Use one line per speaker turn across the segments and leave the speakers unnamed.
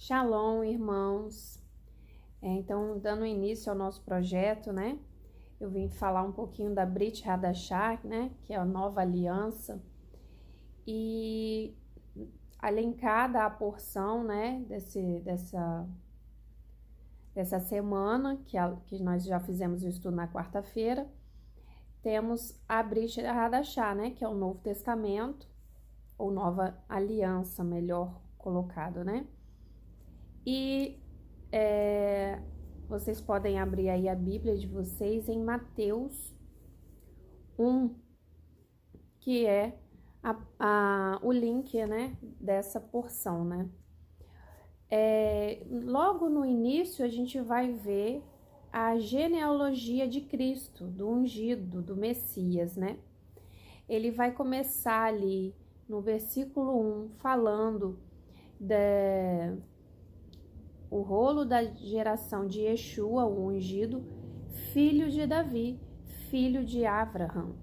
Shalom, irmãos. Então, dando início ao nosso projeto, né? Eu vim falar um pouquinho da Brit Hadashah, né? Que é a nova aliança. E alencada a porção, né? Dessa semana, que nós já fizemos o estudo na quarta-feira, temos a Brit Hadashah, né? Que é o Novo Testamento, ou Nova Aliança, melhor colocado, né? E vocês podem abrir aí a Bíblia de vocês em Mateus 1, que é o link, né, dessa porção, né? Logo no início a gente vai ver a genealogia de Cristo, do ungido, do Messias, né? Ele vai começar ali no versículo 1 falando o rolo da geração de Yeshua, o ungido, filho de Davi, filho de Abraão.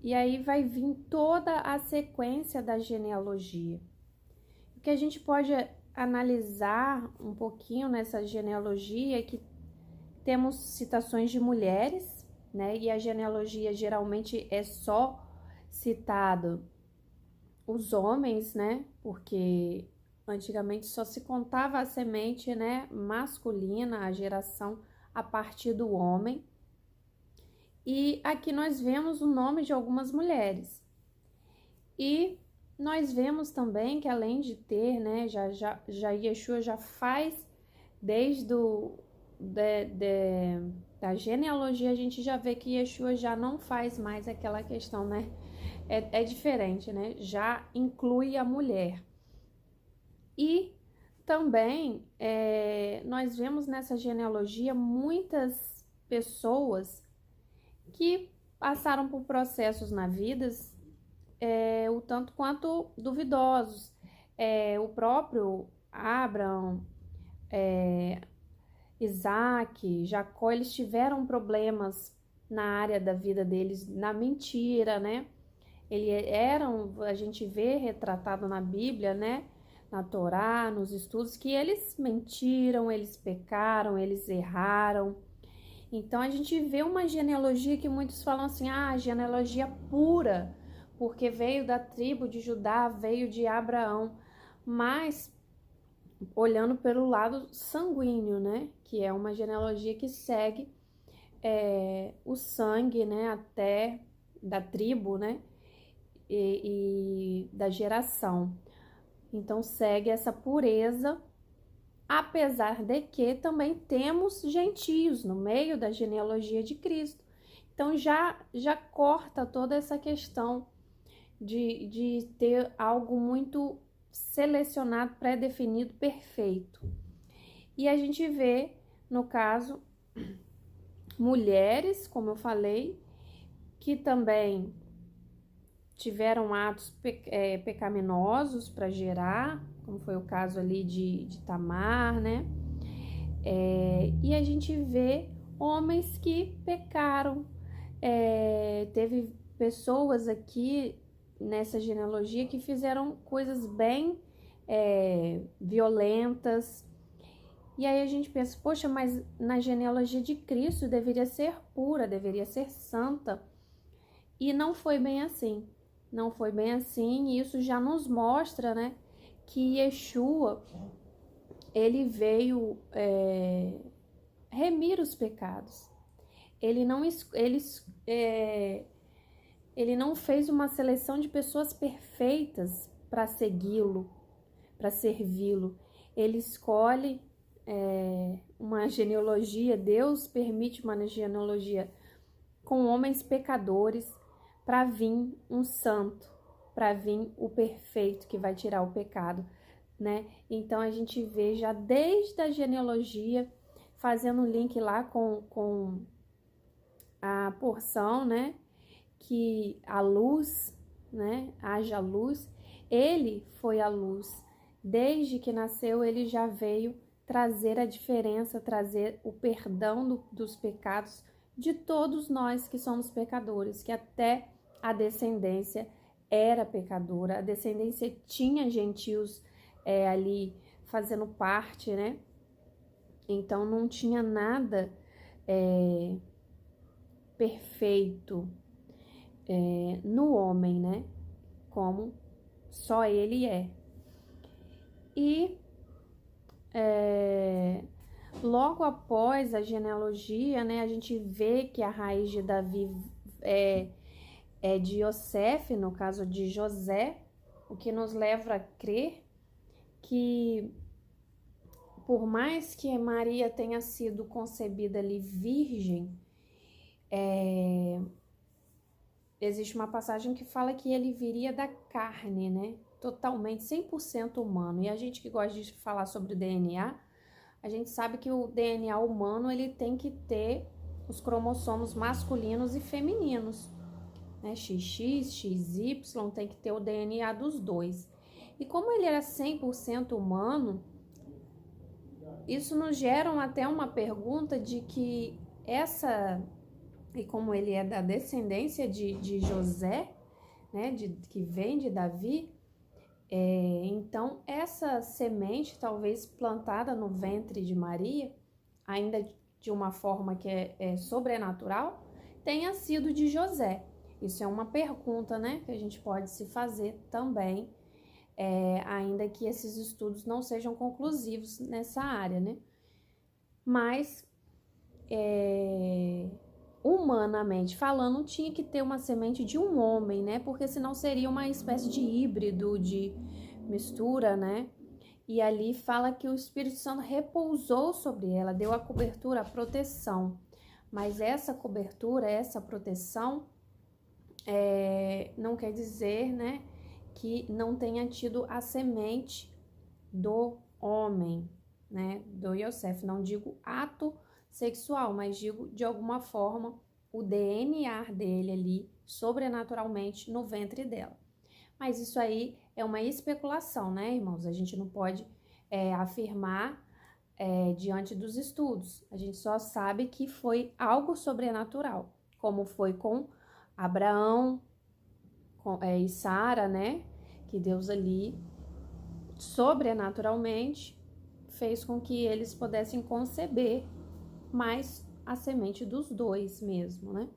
E aí vai vir toda a sequência da genealogia. O que a gente pode analisar um pouquinho nessa genealogia é que temos citações de mulheres, né? E a genealogia geralmente é só citado os homens, né? Porque antigamente só se contava a semente, né, masculina, a geração a partir do homem. E aqui nós vemos o nome de algumas mulheres. E nós vemos também que além de ter, né, já Yeshua já faz desde da genealogia, a gente já vê que Yeshua já não faz mais aquela questão, né? É diferente, né? Já inclui a mulher. E também nós vemos nessa genealogia muitas pessoas que passaram por processos na vida o tanto quanto duvidosos. O próprio Abraão, Isaac, Jacó, eles tiveram problemas na área da vida deles, na mentira, né? A gente vê retratado na Bíblia, né? Na Torá, nos estudos, que eles mentiram, eles pecaram, eles erraram. Então a gente vê uma genealogia que muitos falam assim, genealogia pura, porque veio da tribo de Judá, veio de Abraão, mas olhando pelo lado sanguíneo, né? Que é uma genealogia que segue o sangue, né? Até da tribo, né? E da geração. Então segue essa pureza, apesar de que também temos gentios no meio da genealogia de Cristo. Então já corta toda essa questão de ter algo muito selecionado, pré-definido, perfeito. E a gente vê, no caso, mulheres, como eu falei, que também tiveram atos pecaminosos para gerar, como foi o caso ali de Tamar, né? E a gente vê homens que pecaram. Teve pessoas aqui nessa genealogia que fizeram coisas bem violentas. E aí a gente pensa, poxa, mas na genealogia de Cristo deveria ser pura, deveria ser santa. E não foi bem assim. Não foi bem assim, e isso já nos mostra, né, que Yeshua, ele veio remir os pecados. Ele não fez uma seleção de pessoas perfeitas para segui-lo, para servi-lo. Ele escolhe uma genealogia, Deus permite uma genealogia com homens pecadores, para vir um santo, para vir o perfeito que vai tirar o pecado, né? Então a gente vê já desde a genealogia, fazendo link lá com a porção, né? Que a luz, né? Haja luz, ele foi a luz. Desde que nasceu, ele já veio trazer a diferença, trazer o perdão dos pecados de todos nós que somos pecadores, que até a descendência era pecadora, a descendência tinha gentios ali fazendo parte, né? Então não tinha nada perfeito no homem, né? Como só ele é. E logo após a genealogia, né, a gente vê que a raiz de Davi é de Yosef, no caso de José, o que nos leva a crer que, por mais que Maria tenha sido concebida ali virgem, existe uma passagem que fala que ele viria da carne, né? Totalmente, 100% humano. E a gente que gosta de falar sobre o DNA, a gente sabe que o DNA humano, ele tem que ter os cromossomos masculinos e femininos, né? XX, XY, tem que ter o DNA dos dois. E como ele era 100% humano, isso nos gera até uma pergunta de que e como ele é da descendência de José, né, que vem de Davi, então essa semente, talvez plantada no ventre de Maria, ainda de uma forma que é sobrenatural, tenha sido de José. Isso é uma pergunta, né, que a gente pode se fazer também, ainda que esses estudos não sejam conclusivos nessa área, né? Mas, humanamente falando, tinha que ter uma semente de um homem, né? Porque senão seria uma espécie de híbrido, de mistura, né? E ali fala que o Espírito Santo repousou sobre ela, deu a cobertura, a proteção. Mas essa cobertura, essa proteção, não quer dizer, né, que não tenha tido a semente do homem, né, do Yosef. Não digo ato sexual, mas digo de alguma forma o DNA dele ali, sobrenaturalmente, no ventre dela. Mas isso aí é uma especulação, né, irmãos? A gente não pode afirmar diante dos estudos. A gente só sabe que foi algo sobrenatural, como foi com Abraão e Sara, né? Que Deus ali, sobrenaturalmente, fez com que eles pudessem conceber mais a semente dos dois mesmo, né?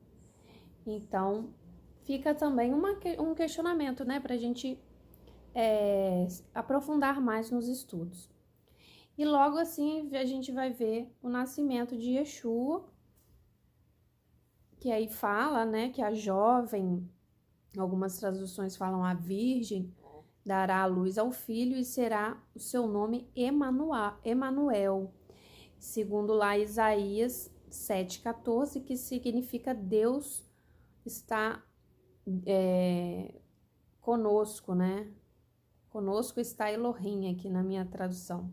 Então, fica também um questionamento, né? Pra gente aprofundar mais nos estudos. E logo assim a gente vai ver o nascimento de Yeshua, que aí fala, né, que a jovem, algumas traduções falam a virgem, dará a luz ao filho e será o seu nome Emanuel, segundo lá Isaías 7,14, que significa Deus está conosco, né? Conosco está Elohim aqui na minha tradução.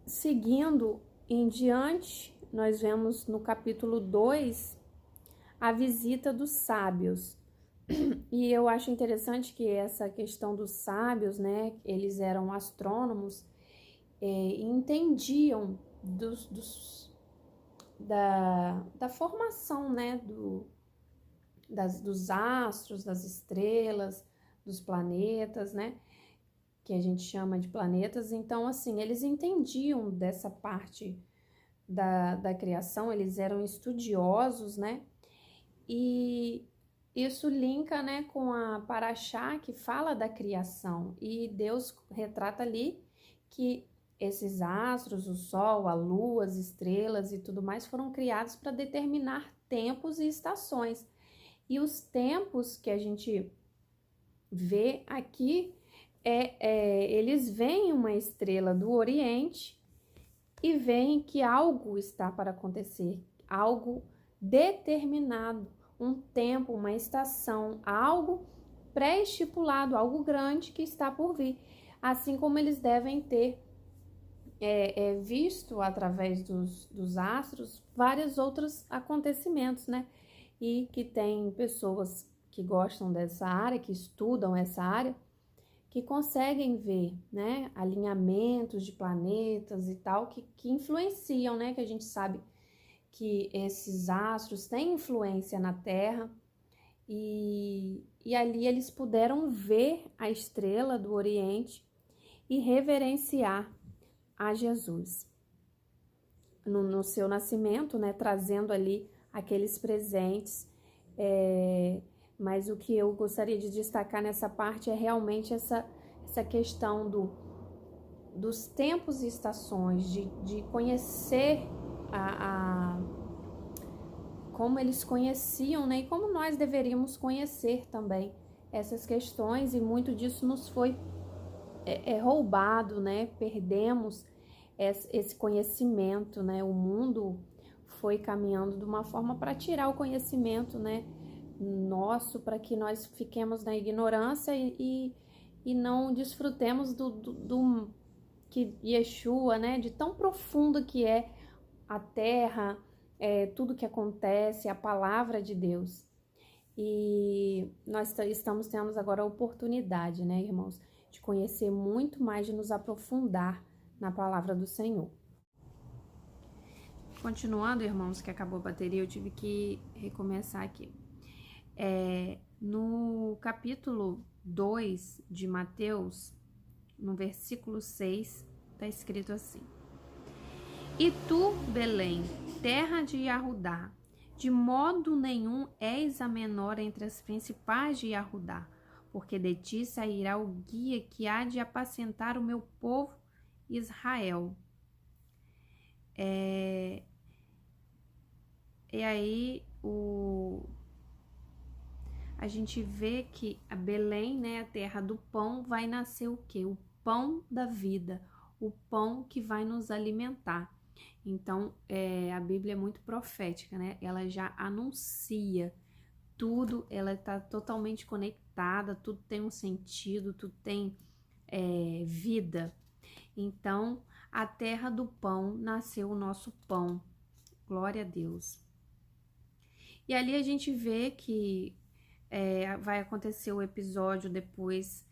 Seguindo em diante, nós vemos no capítulo 2 a visita dos sábios. E eu acho interessante que essa questão dos sábios, né, eles eram astrônomos e entendiam da formação, né, dos astros, das estrelas, dos planetas, né, que a gente chama de planetas. Então, assim, eles entendiam dessa parte da criação, eles eram estudiosos, né, e isso linka, né, com a Paraxá, que fala da criação, e Deus retrata ali que esses astros, o sol, a lua, as estrelas e tudo mais foram criados para determinar tempos e estações. E os tempos que a gente vê aqui, eles veem uma estrela do Oriente e veem que algo está para acontecer, algo determinado, um tempo, uma estação, algo pré-estipulado, algo grande que está por vir. Assim como eles devem ter visto através dos astros vários outros acontecimentos, né? E que tem pessoas que gostam dessa área, que estudam essa área, que conseguem ver, né, alinhamentos de planetas e tal, que influenciam, né, que a gente sabe que esses astros têm influência na Terra e e ali eles puderam ver a estrela do Oriente e reverenciar a Jesus no seu nascimento, né, trazendo ali aqueles presentes. Mas o que eu gostaria de destacar nessa parte é realmente essa questão dos tempos e estações, de conhecer como eles conheciam, né, e como nós deveríamos conhecer também essas questões, e muito disso nos foi roubado, né, perdemos esse conhecimento, né, o mundo foi caminhando de uma forma para tirar o conhecimento, né, nosso, para que nós fiquemos na ignorância e não desfrutemos do que Yeshua, né, de tão profundo que é a terra, tudo que acontece, a palavra de Deus. E nós estamos tendo agora a oportunidade, né, irmãos, de conhecer muito mais, de nos aprofundar na palavra do Senhor. Continuando, irmãos, que acabou a bateria, eu tive que recomeçar aqui. No capítulo 2 de Mateus, no versículo 6, está escrito assim: E tu, Belém, terra de Yahudá, de modo nenhum és a menor entre as principais de Yahudá, porque de ti sairá o guia que há de apacentar o meu povo Israel. E aí a gente vê que a Belém, né, a terra do pão, vai nascer o quê? O pão da vida, o pão que vai nos alimentar. Então, a Bíblia é muito profética, né? Ela já anuncia tudo, ela está totalmente conectada, tudo tem um sentido, tudo tem vida. Então, a terra do pão nasceu o nosso pão. Glória a Deus. E ali a gente vê que vai acontecer o episódio depois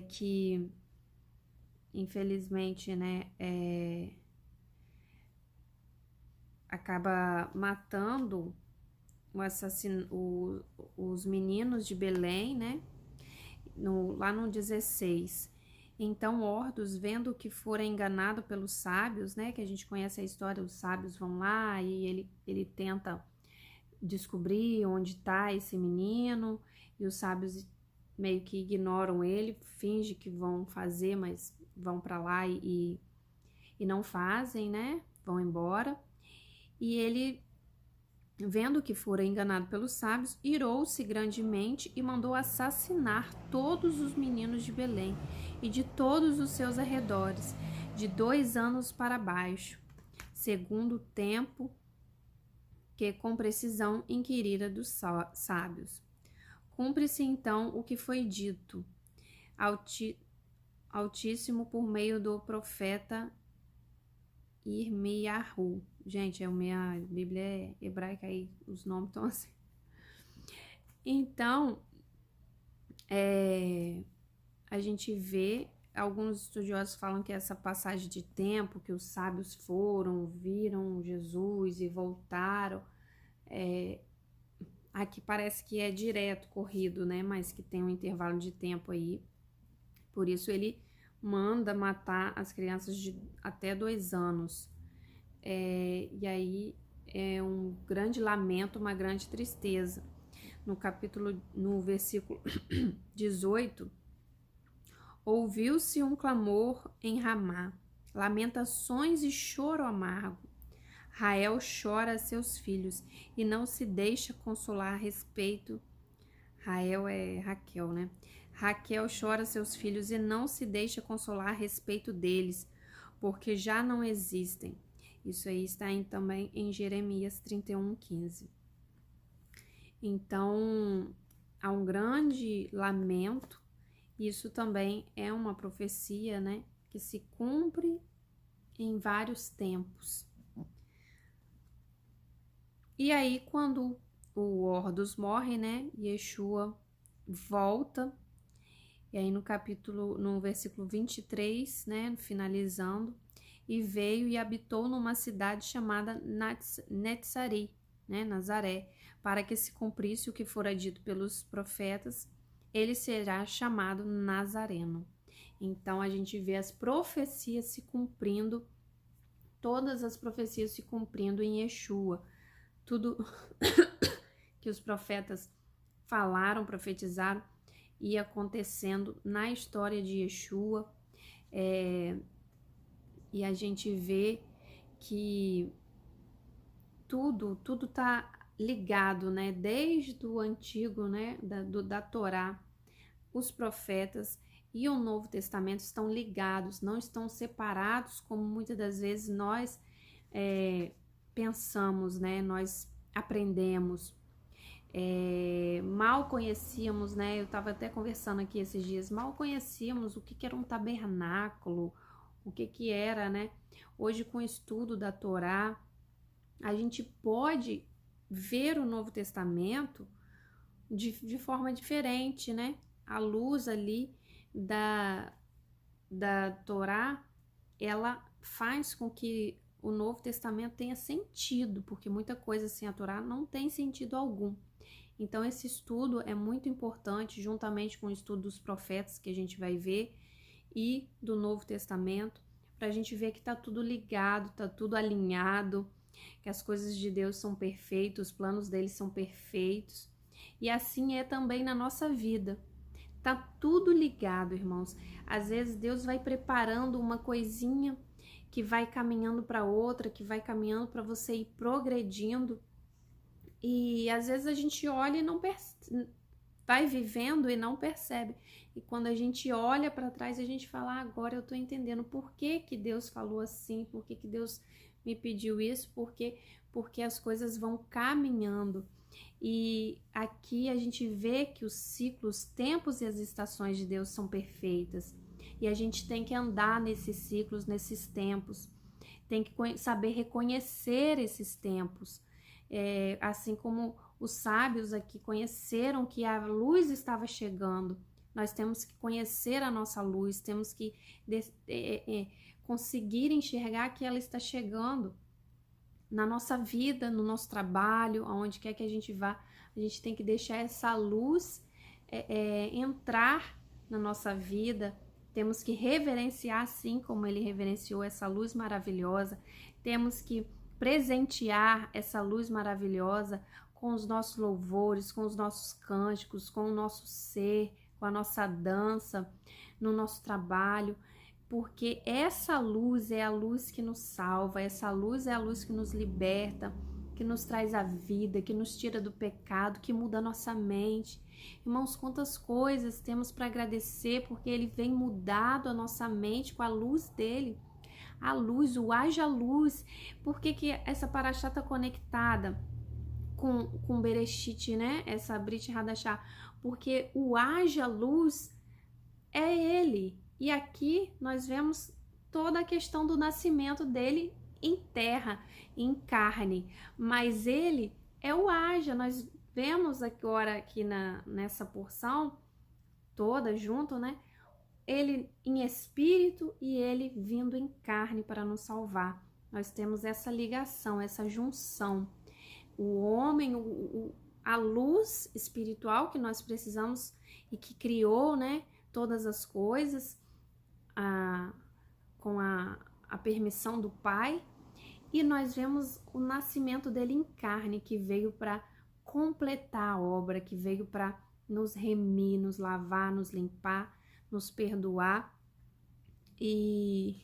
que, infelizmente, né, acaba matando os meninos de Belém, né, lá no 16. Então, Ordus, vendo que fora enganado pelos sábios, né, que a gente conhece a história, os sábios vão lá e ele tenta descobrir onde está esse menino, e os sábios meio que ignoram ele, finge que vão fazer, mas vão para lá e não fazem, né? Vão embora. E ele, vendo que fora enganado pelos sábios, irou-se grandemente e mandou assassinar todos os meninos de Belém e de todos os seus arredores, de 2 anos para baixo, segundo o tempo que com precisão inquirira dos sábios. Cumpre-se então o que foi dito Altíssimo por meio do profeta Irmiyahu. Gente, a minha Bíblia é hebraica, aí os nomes estão assim. Então, a gente vê, alguns estudiosos falam que essa passagem de tempo, que os sábios viram Jesus e voltaram, aqui parece que é direto, corrido, né? Mas que tem um intervalo de tempo aí. Por isso ele manda matar as crianças de até 2 anos. E aí é um grande lamento, uma grande tristeza. No versículo 18, ouviu-se um clamor em Ramá, lamentações e choro amargo. Rael chora a seus filhos e não se deixa consolar a respeito. Rael é Raquel, né? Raquel chora seus filhos e não se deixa consolar a respeito deles, porque já não existem. Isso aí está também em Jeremias 31:15. Então, há um grande lamento. Isso também é uma profecia, né, que se cumpre em vários tempos. E aí, quando o Ordus morre, né, Yeshua volta. E aí no versículo 23, né, finalizando, e veio e habitou numa cidade chamada Netzari, né, Nazaré, para que se cumprisse o que fora dito pelos profetas, ele será chamado Nazareno. Então a gente vê as profecias se cumprindo, todas as profecias se cumprindo em Yeshua. Tudo que os profetas falaram, profetizaram, ia acontecendo na história de Yeshua. E a gente vê que tudo tá ligado, né? Desde o antigo, né? Da Torá, os profetas e o Novo Testamento estão ligados, não estão separados, como muitas das vezes nós pensamos, né? Nós aprendemos. Mal conhecíamos, né? Eu estava até conversando aqui esses dias, mal conhecíamos o que era um tabernáculo, o que era, né? Hoje, com o estudo da Torá, a gente pode ver o Novo Testamento de forma diferente, né? A luz ali da Torá, ela faz com que o Novo Testamento tenha sentido, porque muita coisa sem a Torá não tem sentido algum. Então, esse estudo é muito importante, juntamente com o estudo dos profetas que a gente vai ver e do Novo Testamento, para a gente ver que está tudo ligado, está tudo alinhado, que as coisas de Deus são perfeitas, os planos dele são perfeitos. E assim é também na nossa vida. Tá tudo ligado, irmãos. Às vezes Deus vai preparando uma coisinha que vai caminhando para outra, que vai caminhando para você ir progredindo. E às vezes a gente olha e não percebe, vai vivendo e não percebe. E quando a gente olha para trás, a gente fala, agora eu tô entendendo por que que Deus falou assim, por que que Deus me pediu isso, porque as coisas vão caminhando. E aqui a gente vê que os ciclos, tempos e as estações de Deus são perfeitas. E a gente tem que andar nesses ciclos, nesses tempos. Tem que saber reconhecer esses tempos. Assim como os sábios aqui conheceram que a luz estava chegando, nós temos que conhecer a nossa luz, temos que conseguir enxergar que ela está chegando na nossa vida, no nosso trabalho, aonde quer que a gente vá. A gente tem que deixar essa luz entrar na nossa vida. Temos que reverenciar assim como ele reverenciou essa luz maravilhosa. Temos que presentear essa luz maravilhosa com os nossos louvores, com os nossos cânticos, com o nosso ser, com a nossa dança, no nosso trabalho, porque essa luz é a luz que nos salva, essa luz é a luz que nos liberta, que nos traz a vida, que nos tira do pecado, que muda a nossa mente. Irmãos, quantas coisas temos para agradecer, porque ele vem mudado a nossa mente com a luz dele. A luz, o haja luz. Por que essa paraxá está conectada com Bereshit, né? Essa Brit Hadashah? Porque o haja luz é ele. E aqui nós vemos toda a questão do nascimento dele em terra, em carne. Mas ele é o haja. Nós vemos agora aqui nessa porção toda junto, né? Ele em espírito e ele vindo em carne para nos salvar. Nós temos essa ligação, essa junção. O homem, a luz espiritual que nós precisamos e que criou, né, todas as coisas com a permissão do Pai. E nós vemos o nascimento dele em carne, que veio para completar a obra, que veio para nos remir, nos lavar, nos limpar, nos perdoar. E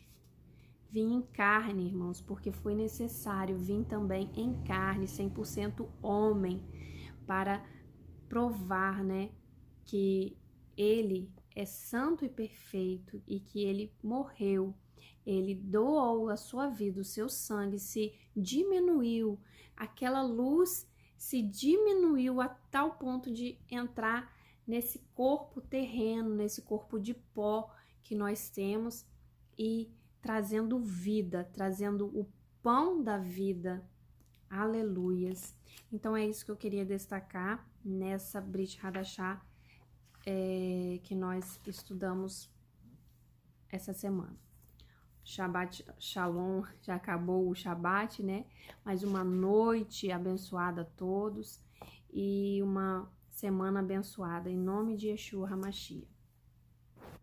vim em carne, irmãos, porque foi necessário vir também em carne, 100% homem, para provar, né, que ele é santo e perfeito e que ele morreu, ele doou a sua vida, o seu sangue se diminuiu, aquela luz se diminuiu a tal ponto de entrar nesse corpo terreno, nesse corpo de pó que nós temos e trazendo vida, trazendo o pão da vida. Aleluias. Então é isso que eu queria destacar nessa Brit Hadashah que nós estudamos essa semana. Shabbat Shalom, já acabou o Shabbat, né? Mais uma noite abençoada a todos e uma semana abençoada, em nome de Yeshua HaMashiach.